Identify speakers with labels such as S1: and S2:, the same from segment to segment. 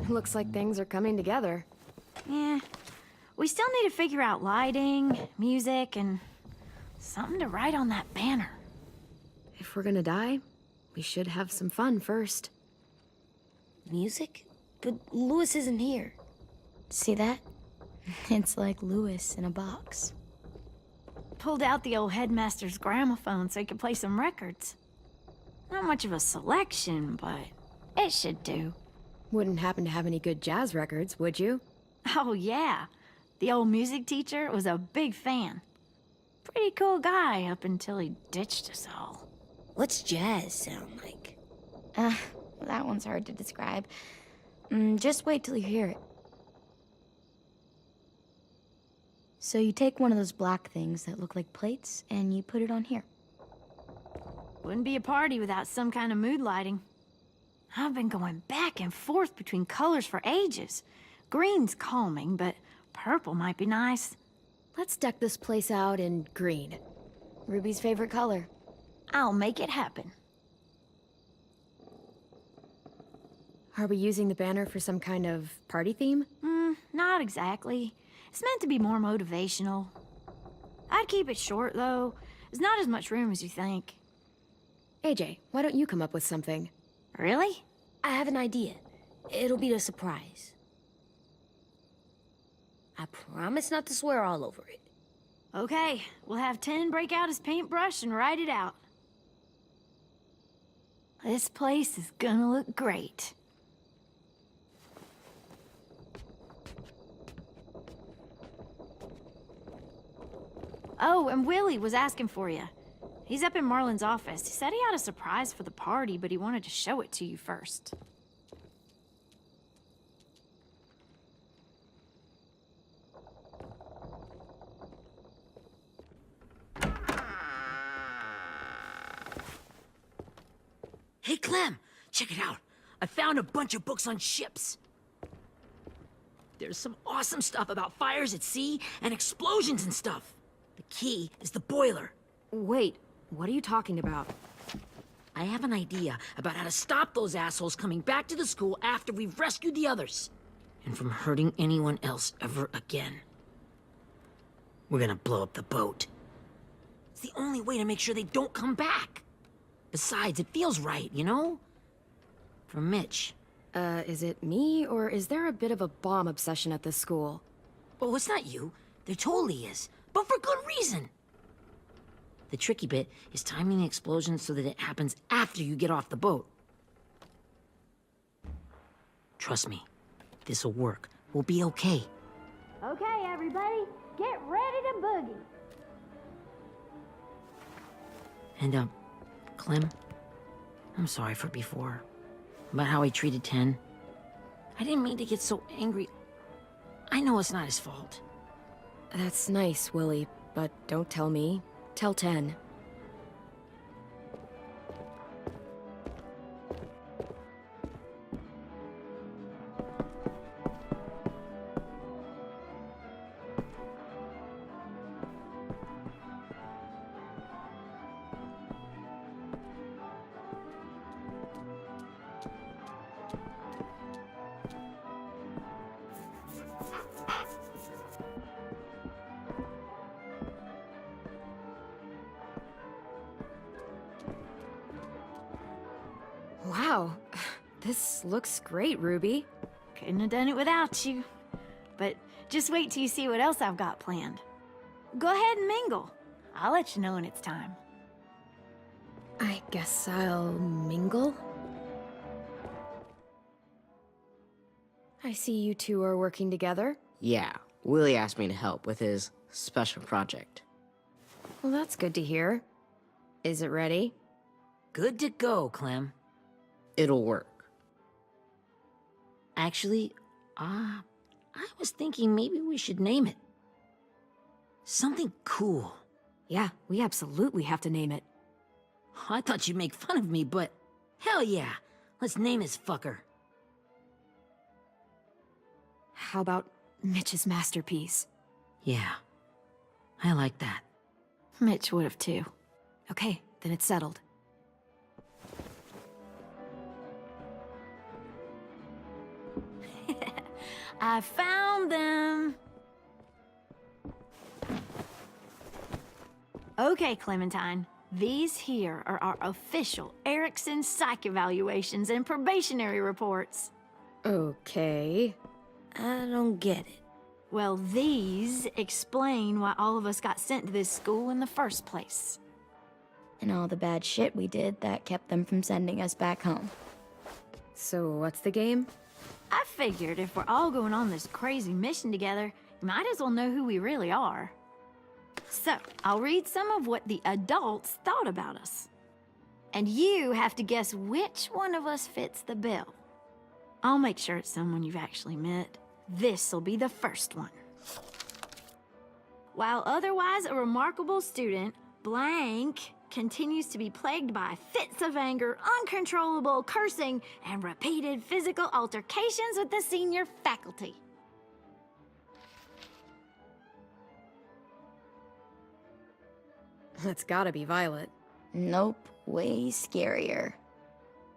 S1: Looks like things are coming together.
S2: Yeah. We still need to figure out lighting, music, and something to write on that banner.
S1: If we're gonna die, we should have some fun first.
S3: Music? But Louis isn't here. See that? It's like Louis in a box.
S2: Pulled out the old headmaster's gramophone so he could play some records. Not much of a selection, but it should do.
S1: Wouldn't happen to have any good jazz records, would you?
S2: Oh, yeah. The old music teacher was a big fan. Pretty cool guy up until he ditched us all.
S3: What's jazz sound like? That one's hard to describe. Just wait till you hear it. So you take one of those black things that look like plates, and you put it on here.
S2: Wouldn't be a party without some kind of mood lighting. I've been going back and forth between colors for ages. Green's calming, but purple might be nice.
S1: Let's deck this place out in green.
S3: Ruby's favorite color.
S2: I'll make it happen.
S1: Are we using the banner for some kind of party theme?
S2: Not exactly. It's meant to be more motivational. I'd keep it short, though. There's not as much room as you think.
S1: AJ, why don't you come up with something?
S2: Really?
S3: I have an idea. It'll be a surprise. I promise not to swear all over it.
S2: Okay, we'll have 10 break out his paintbrush and write it out. This place is gonna look great. Oh, and Willie was asking for you. He's up in Marlin's office. He said he had a surprise for the party, but he wanted to show it to you first.
S4: Hey, Clem, check it out. I found a bunch of books on ships. There's some awesome stuff about fires at sea and explosions and stuff. The key is the boiler.
S1: Wait, what are you talking about?
S4: I have an idea about how to stop those assholes coming back to the school after we've rescued the others. And from hurting anyone else ever again. We're gonna blow up the boat. It's the only way to make sure they don't come back. Besides, it feels right, you know? For Mitch.
S1: Is it me, or is there a bit of a bomb obsession at this school?
S4: Oh, it's not you. There totally is. But for good reason. The tricky bit is timing the explosion so that it happens after you get off the boat. Trust me, this'll work. We'll be okay.
S2: Okay, everybody, get ready to boogie.
S4: And, Clem, I'm sorry for before. About how I treated Ten. I didn't mean to get so angry. I know it's not his fault.
S1: That's nice, Willie, but don't tell me. Tell 10. Wow, this looks great, Ruby.
S2: Couldn't have done it without you. But just wait till you see what else I've got planned. Go ahead and mingle. I'll let you know when it's time.
S1: I guess I'll mingle? I see you two are working together.
S5: Yeah, Willie asked me to help with his special project.
S1: Well, that's good to hear. Is it ready?
S4: Good to go, Clem.
S5: It'll work.
S4: Actually, I was thinking maybe we should name it. Something cool.
S1: Yeah, we absolutely have to name it.
S4: I thought you'd make fun of me, but hell yeah. Let's name this fucker.
S1: How about Mitch's masterpiece?
S4: Yeah, I like that.
S2: Mitch would have too.
S1: Okay, then it's settled.
S2: I found them! Okay, Clementine. These here are our official Erickson psych evaluations and probationary reports.
S1: Okay.
S3: I don't get it.
S2: Well, these explain why all of us got sent to this school in the first place.
S3: And all the bad shit we did that kept them from sending us back home.
S1: So what's the game?
S2: I figured if we're all going on this crazy mission together, you might as well know who we really are. So, I'll read some of what the adults thought about us. And you have to guess which one of us fits the bill. I'll make sure it's someone you've actually met. This'll be the first one. While otherwise a remarkable student, blank continues to be plagued by fits of anger, uncontrollable cursing, and repeated physical altercations with the senior faculty.
S1: That's gotta be Violet.
S3: Nope, way scarier.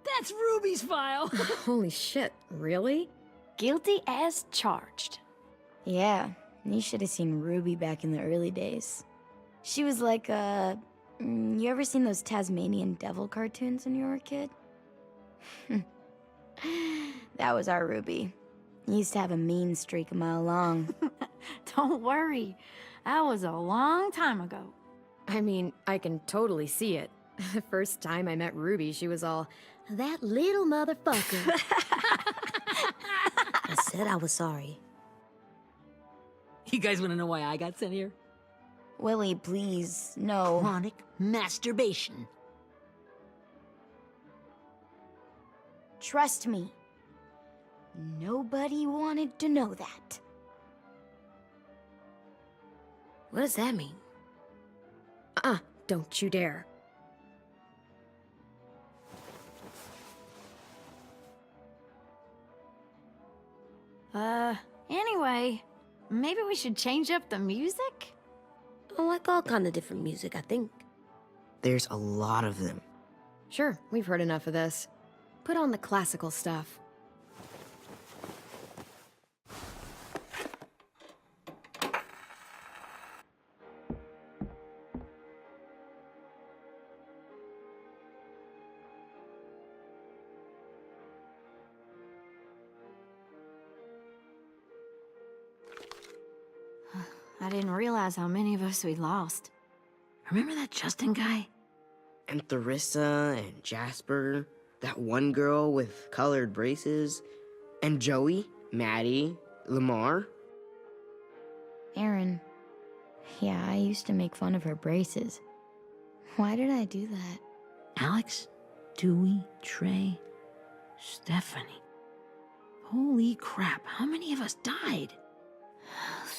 S4: That's Ruby's file.
S1: Holy shit, really?
S2: Guilty as charged.
S3: Yeah, you should have seen Ruby back in the early days. She was like you ever seen those Tasmanian devil cartoons when you were a kid? That was our Ruby. He used to have a mean streak a mile long.
S2: Don't worry, that was a long time ago.
S1: I mean, I can totally see it. The first time I met Ruby, she was all, "That little motherfucker."
S3: I said I was sorry.
S4: You guys want to know why I got sent here?
S3: Willie, please, no.
S4: Chronic masturbation.
S3: Trust me. Nobody wanted to know that.
S1: What does that mean? Don't you dare.
S2: Anyway, maybe we should change up the music?
S6: I like all kind of different music, I think.
S5: There's a lot of them.
S1: Sure, we've heard enough of this. Put on the classical stuff.
S2: I didn't realize how many of us we lost.
S4: Remember that Justin guy?
S5: And Theresa and Jasper, that one girl with colored braces, and Joey, Maddie, Lamar.
S3: Aaron. Yeah, I used to make fun of her braces. Why did I do that?
S4: Alex, Dewey, Trey, Stephanie. Holy crap, how many of us died?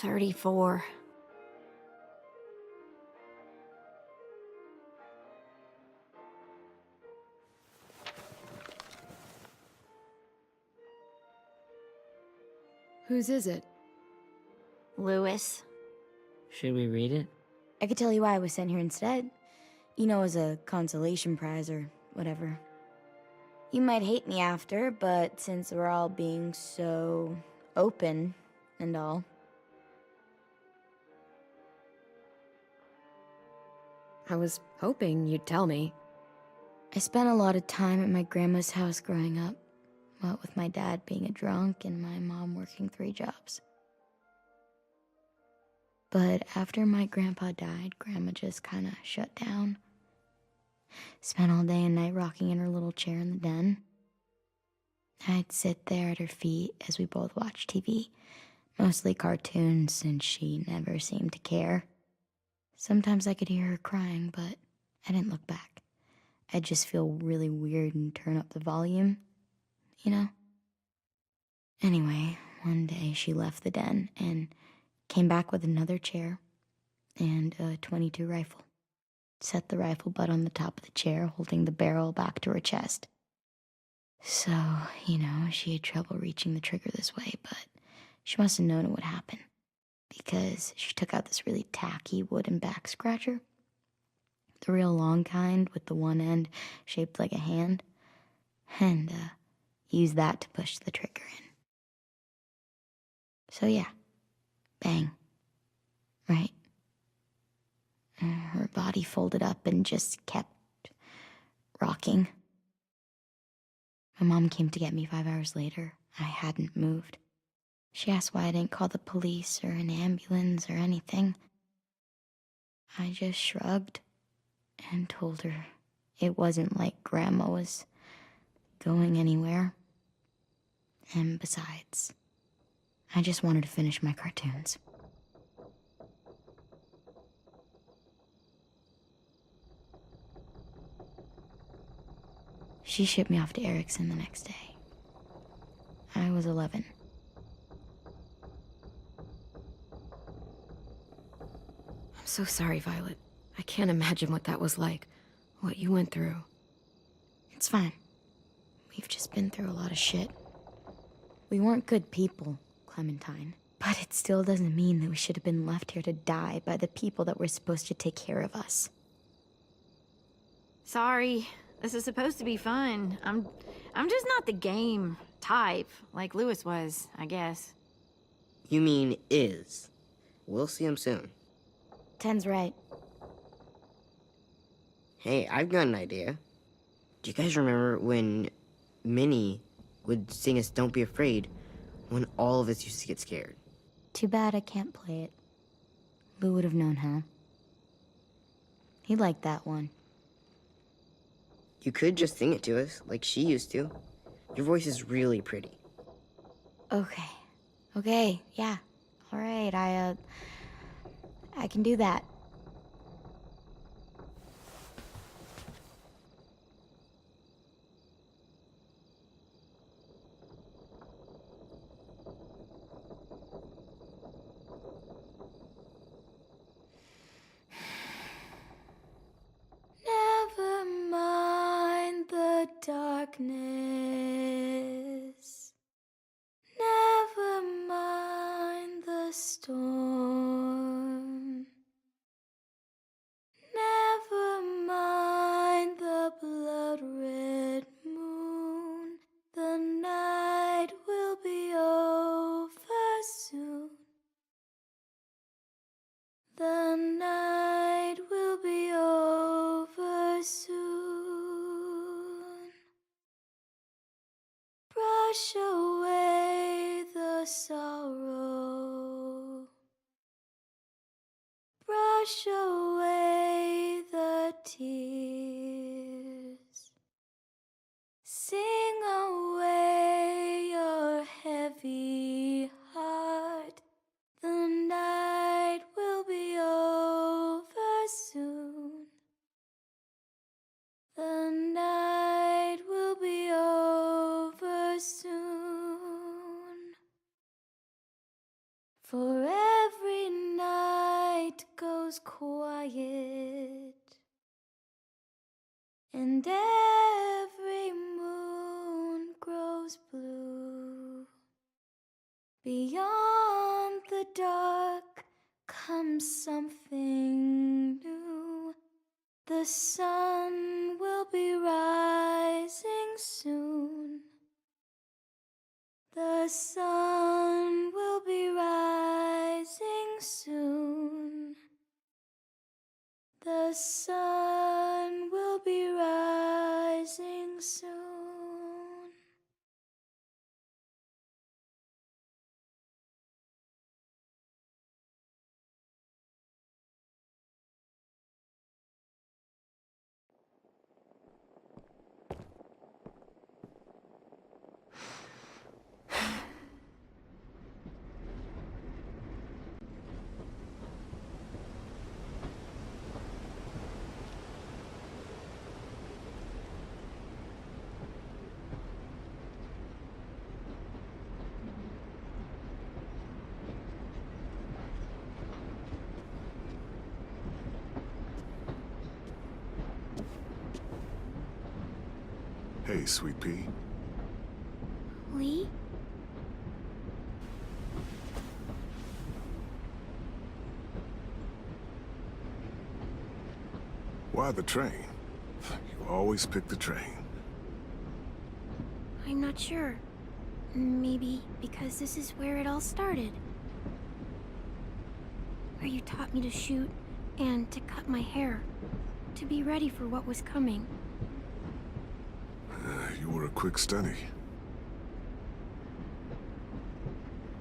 S2: 34.
S1: Whose is it?
S2: Lewis.
S4: Should we read it?
S3: I could tell you why I was sent here instead. You know, as a consolation prize or whatever. You might hate me after, but since we're all being so open and all.
S1: I was hoping you'd tell me.
S3: I spent a lot of time at my grandma's house growing up. What with my dad being a drunk and my mom working 3 jobs. But after my grandpa died, Grandma just kind of shut down. Spent all day and night rocking in her little chair in the den. I'd sit there at her feet as we both watched TV, mostly cartoons since she never seemed to care. Sometimes I could hear her crying, but I didn't look back. I'd just feel really weird and turn up the volume, you know? Anyway, one day she left the den and came back with another chair and a .22 rifle. Set the rifle butt on the top of the chair, holding the barrel back to her chest. So, you know, she had trouble reaching the trigger this way, but she must have known it would happen. Because she took out this really tacky wooden back scratcher. The real long kind with the one end shaped like a hand. And used that to push the trigger in. So yeah, bang. Right? Her body folded up and just kept rocking. My mom came to get me 5 hours later. I hadn't moved. She asked why I didn't call the police or an ambulance or anything. I just shrugged and told her it wasn't like Grandma was going anywhere. And besides, I just wanted to finish my cartoons. She shipped me off to Erickson the next day. I was 11.
S1: I'm so sorry, Violet. I can't imagine what that was like. What you went through.
S3: It's fine. We've just been through a lot of shit. We weren't good people, Clementine. But it still doesn't mean that we should have been left here to die by the people that were supposed to take care of us.
S2: Sorry. This is supposed to be fun. I'm just not the game type, like Lewis was, I guess.
S5: You mean is. We'll see him soon.
S3: Ten's right.
S5: Hey, I've got an idea. Do you guys remember when Minnie would sing us Don't Be Afraid when all of us used to get scared?
S3: Too bad I can't play it. Lou would have known how. He liked that one.
S5: You could just sing it to us, like she used to. Your voice is really pretty.
S3: Okay. Okay, yeah. All right, I can do that. Never mind the darkness. Never mind the storm. Never mind the blood-red moon. The night will be over soon. The night will be over soon. Brush away the sorrow. Brush away the tears. Sing away your heavy heart. The night will be over soon. The night will be over soon. For every night goes quiet, and every moon grows blue. Beyond the dark comes something new. The sun will be rising soon. The sun will be rising soon. The sun will be rising soon.
S7: Hey, Sweet Pea.
S3: Lee?
S7: Why the train? You always pick the train.
S8: I'm not sure. Maybe because this is where it all started. where you taught me to shoot and to cut my hair, to be ready for what was coming.
S7: You were a quick study.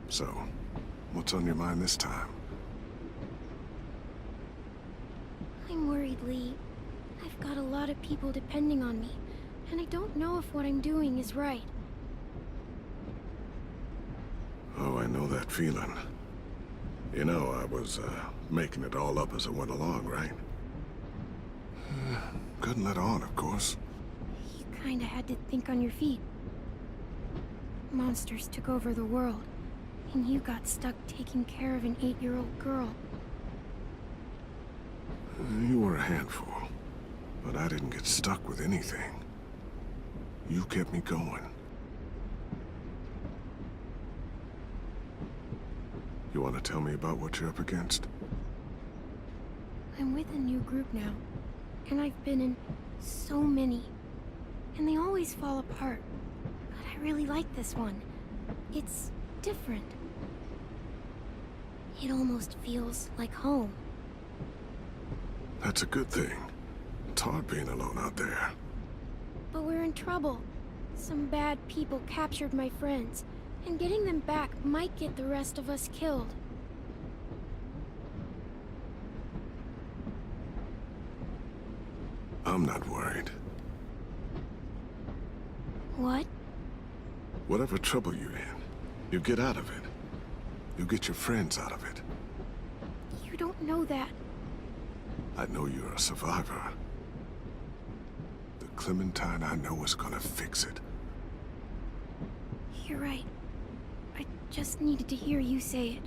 S7: So, what's on your mind this time?
S8: I'm worried, Lee. I've got a lot of people depending on me, and I don't know if what I'm doing is right.
S7: Oh, I know that feeling. You know, I was, making it all up as I went along, right? Couldn't let on, of course.
S8: You kinda had to think on your feet. Monsters took over the world, and you got stuck taking care of an 8-year-old girl.
S7: You were a handful, but I didn't get stuck with anything. You kept me going. You want to tell me about what you're up against?
S8: I'm with a new group now, and I've been in so many, and they always fall apart. But I really like this one. It's different. It almost feels like home.
S7: That's a good thing. It's hard being alone out there.
S8: But we're in trouble. Some bad people captured my friends, and getting them back might get the rest of us killed.
S7: I'm not worried.
S8: What?
S7: Whatever trouble you're in, you get out of it. You get your friends out of it.
S8: You don't know that.
S7: I know you're a survivor. The Clementine I know is gonna fix it.
S8: You're right. I just needed to hear you say it.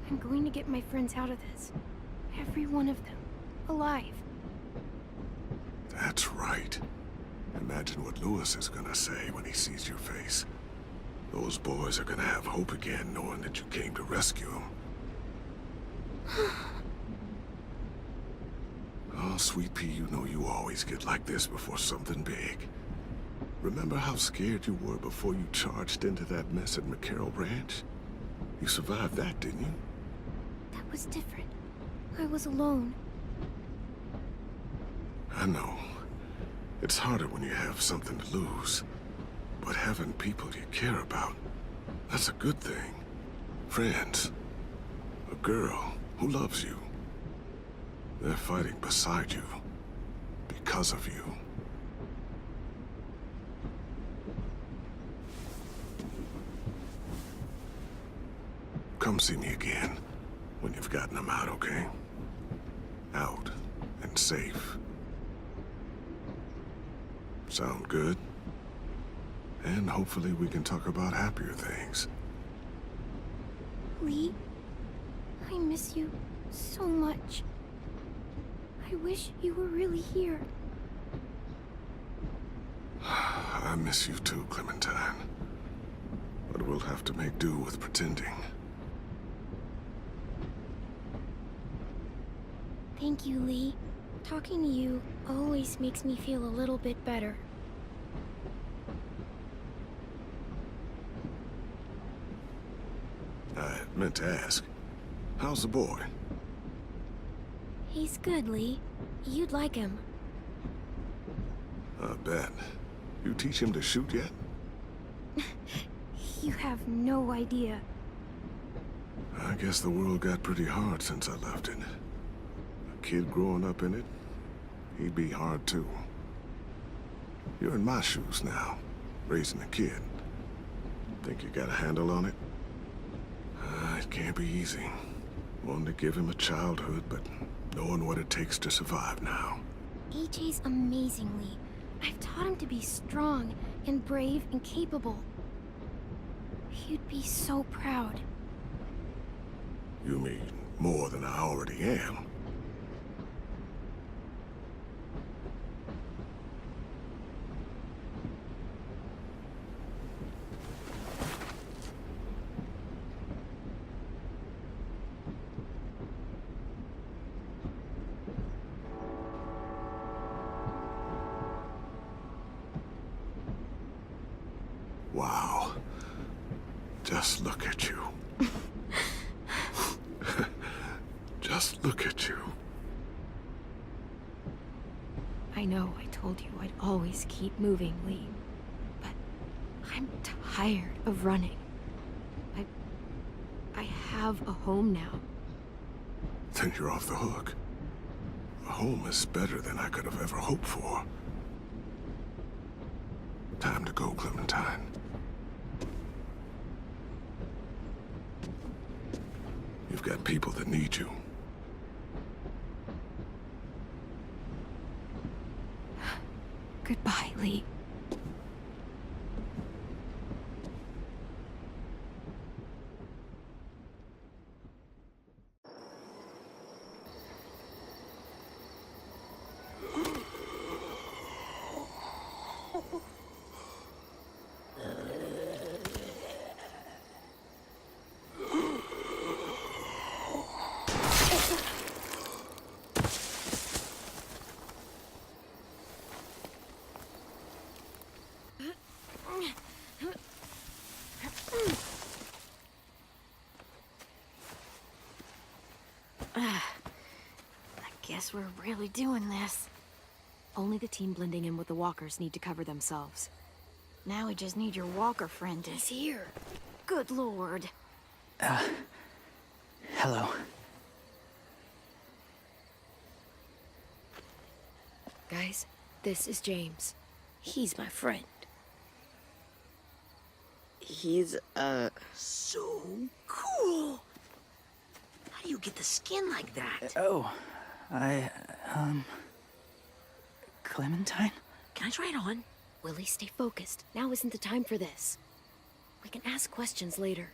S8: I'm going to get my friends out of this. Every one of them. Alive.
S7: That's right. Imagine what Lewis is gonna say when he sees your face. Those boys are gonna have hope again, knowing that you came to rescue them. Oh, Sweet Pea, you know you always get like this before something big. Remember how scared you were before you charged into that mess at McCarroll Ranch? You survived that, didn't you?
S8: That was different. I was alone.
S7: I know. It's harder when you have something to lose. But having people you care about, that's a good thing. Friends. A girl who loves you. They're fighting beside you. Because of you. Come see me again when you've gotten them out, okay? Out and safe. Sound good? And hopefully we can talk about happier things.
S8: Lee, I miss you so much. I wish you were really here.
S7: I miss you too, Clementine. But we'll have to make do with pretending.
S8: Thank you, Lee. Talking to you always makes me feel a little bit better.
S7: I meant to ask, how's the boy?
S8: He's good, Lee. You'd like him.
S7: I bet. You teach him to shoot yet?
S8: You have no idea.
S7: I guess the world got pretty hard since I left it. A kid growing up in it, he'd be hard too. You're in my shoes now, raising a kid. Think you got a handle on it? It can't be easy. Wanting to give him a childhood, but knowing what it takes to survive now.
S8: AJ's amazing, Lee. I've taught him to be strong and brave and capable. He'd be so proud.
S7: You mean more than I already am? Wow. Just look at you. Look at you.
S8: I know I told you I'd always keep moving, Lee. But I'm tired of running. I have a home now.
S7: Then you're off the hook. A home is better than I could have ever hoped for. Time to go, Clementine. You've got people that need you.
S8: Goodbye, Lee.
S2: I guess we're really doing this.
S1: Only the team blending in with the walkers need to cover themselves.
S2: Now we just need your walker friend to...
S8: He's here.
S2: Good lord.
S9: Hello.
S1: Guys, this is James.
S6: He's my friend.
S5: He's,
S4: So cool! How do you get the skin like that?
S9: Oh, Clementine?
S4: Can I try it on?
S1: Willie, stay focused. Now isn't the time for this. We can ask questions later.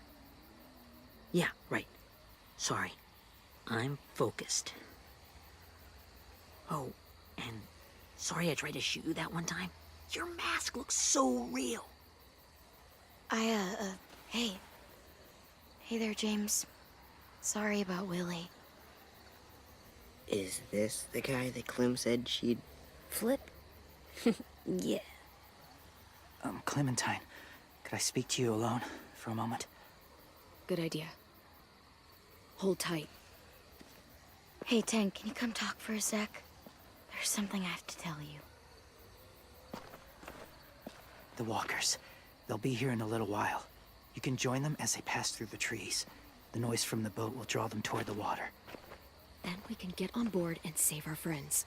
S4: Yeah, right. Sorry. I'm focused. Oh, and sorry I tried to shoot you that one time. Your mask looks so real.
S3: Hey. Hey there, James. Sorry about Willie.
S5: is this the guy that Clem said she'd
S6: Flip? Yeah.
S9: Clementine, could I speak to you alone for a moment?
S1: Good idea. Hold tight.
S3: Hey, Tank, can you come talk for a sec? There's something I have to tell you.
S9: The walkers. They'll be here in a little while. You can join them as they pass through the trees. The noise from the boat will draw them toward the water.
S1: Then we can get on board and save our friends.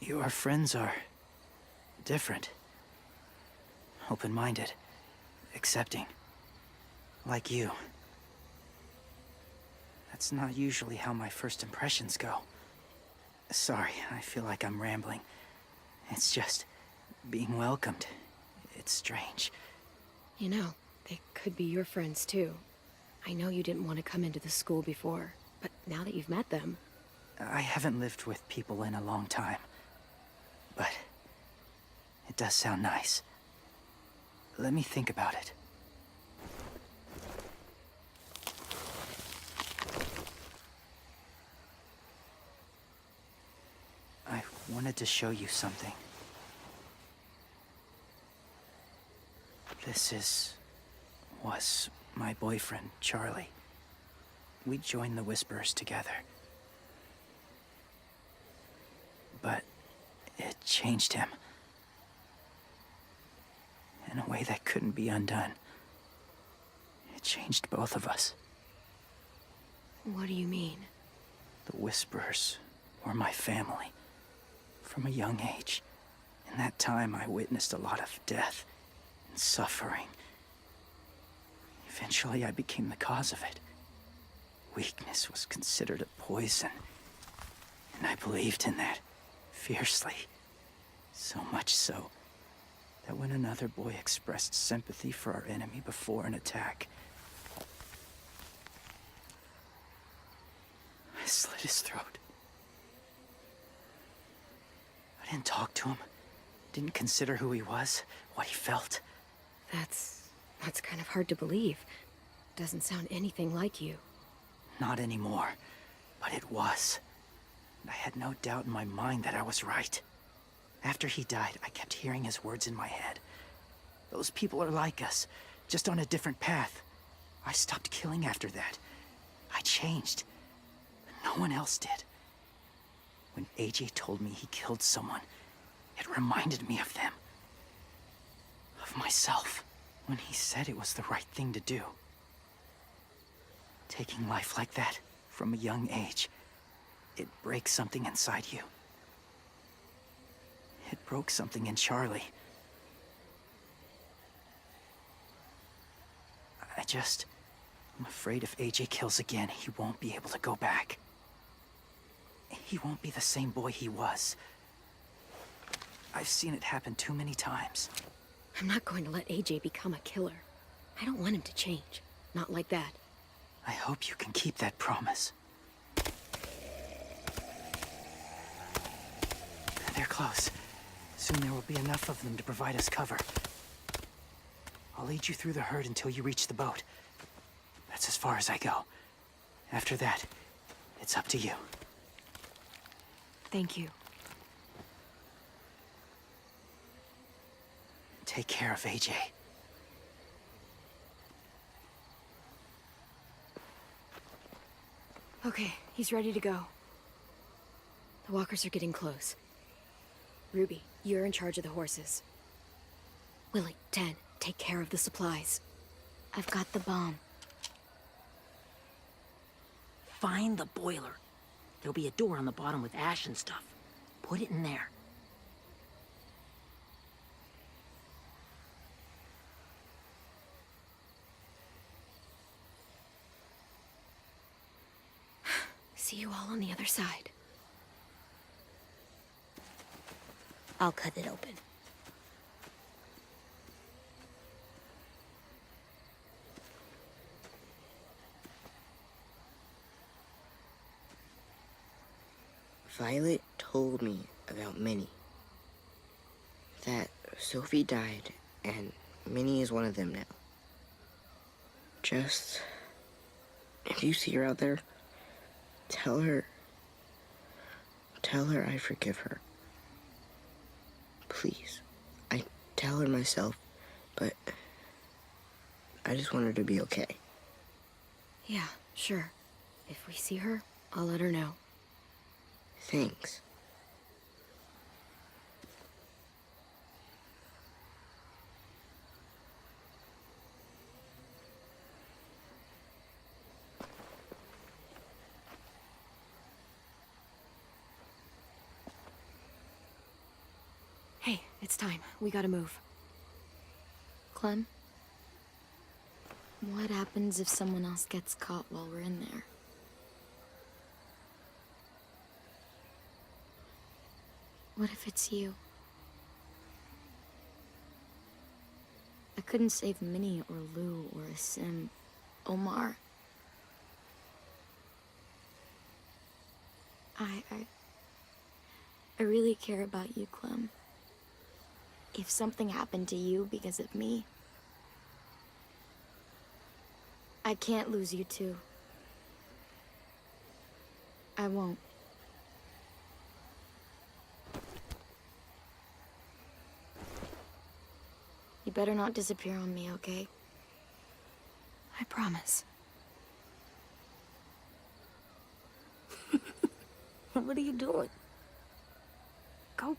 S9: Your friends are... different. Open-minded. Accepting. Like you. That's not usually how my first impressions go. Sorry, I feel like I'm rambling. It's just... being welcomed. It's strange.
S1: You know, they could be your friends too. I know you didn't want to come into the school before, but now that you've met them...
S9: I haven't lived with people in a long time. But... it does sound nice. Let me think about it. I wanted to show you something. This was my boyfriend, Charlie. We joined the Whisperers together. But it changed him. In a way that couldn't be undone. It changed both of us.
S1: What do you mean?
S9: The Whisperers were my family. From a young age. In that time, I witnessed a lot of death and suffering. Eventually, I became the cause of it. Weakness was considered a poison. And I believed in that, fiercely. So much so, that when another boy expressed sympathy for our enemy before an attack, I slit his throat. I didn't talk to him, didn't consider who he was, what he felt.
S1: That's kind of hard to believe. Doesn't sound anything like you.
S9: Not anymore, but it was. And I had no doubt in my mind that I was right. After he died, I kept hearing his words in my head. Those people are like us, just on a different path. I stopped killing after that. I changed. No one else did. When AJ told me he killed someone, it reminded me of them. Of myself. When he said it was the right thing to do. Taking life like that, from a young age, it breaks something inside you. It broke something in Charlie. I'm afraid if AJ kills again, he won't be able to go back. He won't be the same boy he was. I've seen it happen too many times.
S1: I'm not going to let AJ become a killer. I don't want him to change. Not like that.
S9: I hope you can keep that promise. They're close. Soon there will be enough of them to provide us cover. I'll lead you through the herd until you reach the boat. That's as far as I go. After that, it's up to you.
S2: Thank you.
S9: Take care of AJ.
S1: Okay, he's ready to go. The walkers are getting close. Ruby, you're in charge of the horses. Willie, Dan, take care of the supplies.
S3: I've got the bomb.
S4: Find the boiler. There'll be a door on the bottom with ash and stuff. Put it in there.
S1: See you all on the other side.
S6: I'll cut it open.
S5: Violet told me about Minnie. That Sophie died, and Minnie is one of them now. Just... if you see her out there, tell her I forgive her. Please. I tell her myself, but I just want her to be okay.
S1: Yeah, sure. If we see her, I'll let her know.
S5: Thanks.
S1: Hey, it's time. We gotta move.
S3: Clem? What happens if someone else gets caught while we're in there? What if it's you? I couldn't save Minnie or Lou or Sim. Omar. I really care about you, Clem. If something happened to you because of me, I can't lose you too. I won't. You better not disappear on me, okay?
S1: I promise.
S6: What are you doing?
S1: Go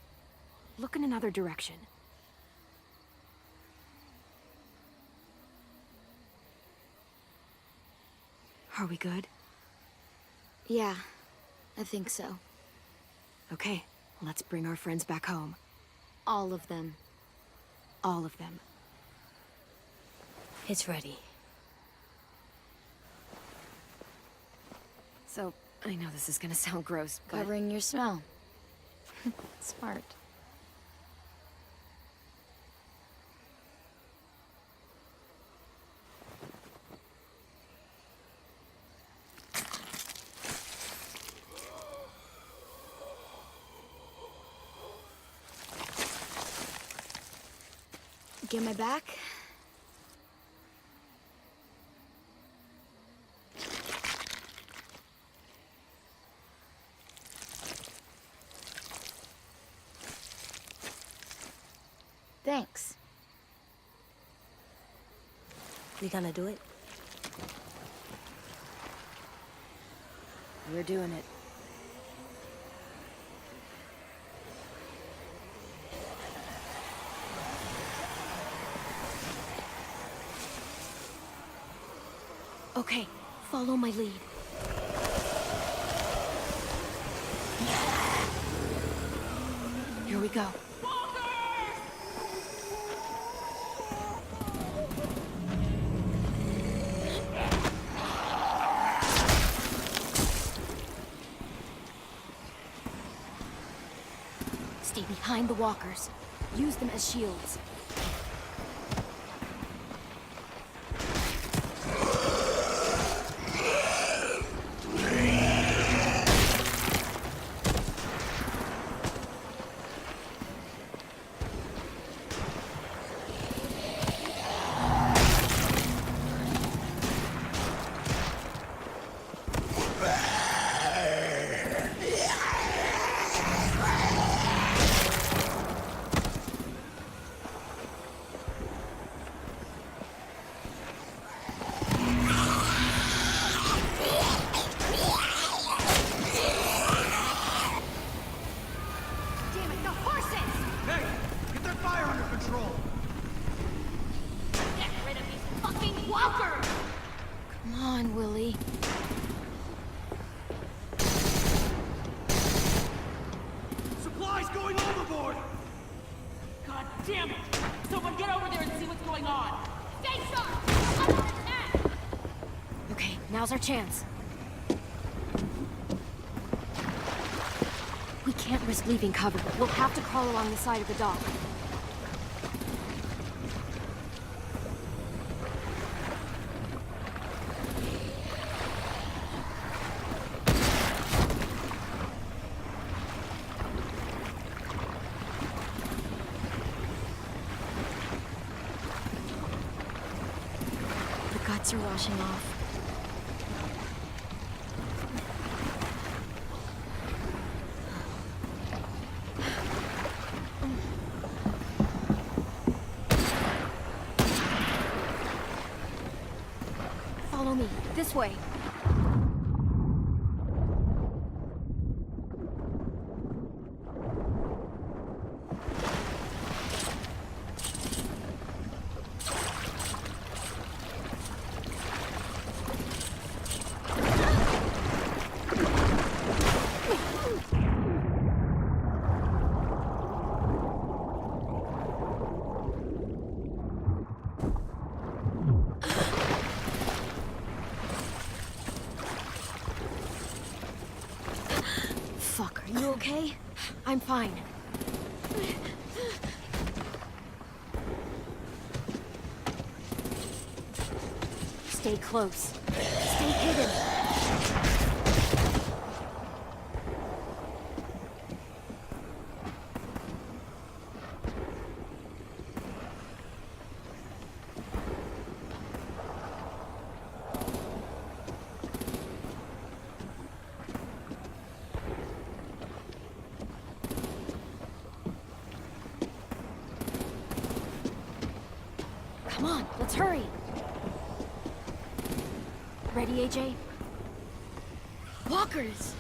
S1: look in another direction. Are we good?
S3: Yeah, I think so.
S1: Okay, let's bring our friends back home.
S3: All of them.
S1: All of them.
S6: It's ready.
S1: So, I know this is gonna sound gross, but...
S3: Covering your smell. Smart. Get my back? Thanks.
S6: We gonna do it?
S1: We're doing it. Okay, follow my lead. Here we go. Stay behind the walkers. Use them as shields. Come on, Willie.
S10: Supplies going overboard! God damn it! Someone get over there and see what's going on!
S8: Stay sharp! Under attack!
S1: Okay, now's our chance. We can't risk leaving cover. We'll have to crawl along the side of the dock. The guts are washing off. Follow me. This way. Fuck, are you okay? I'm fine. Stay close. Stay hidden. Come on, let's hurry. Ready, AJ? Walkers!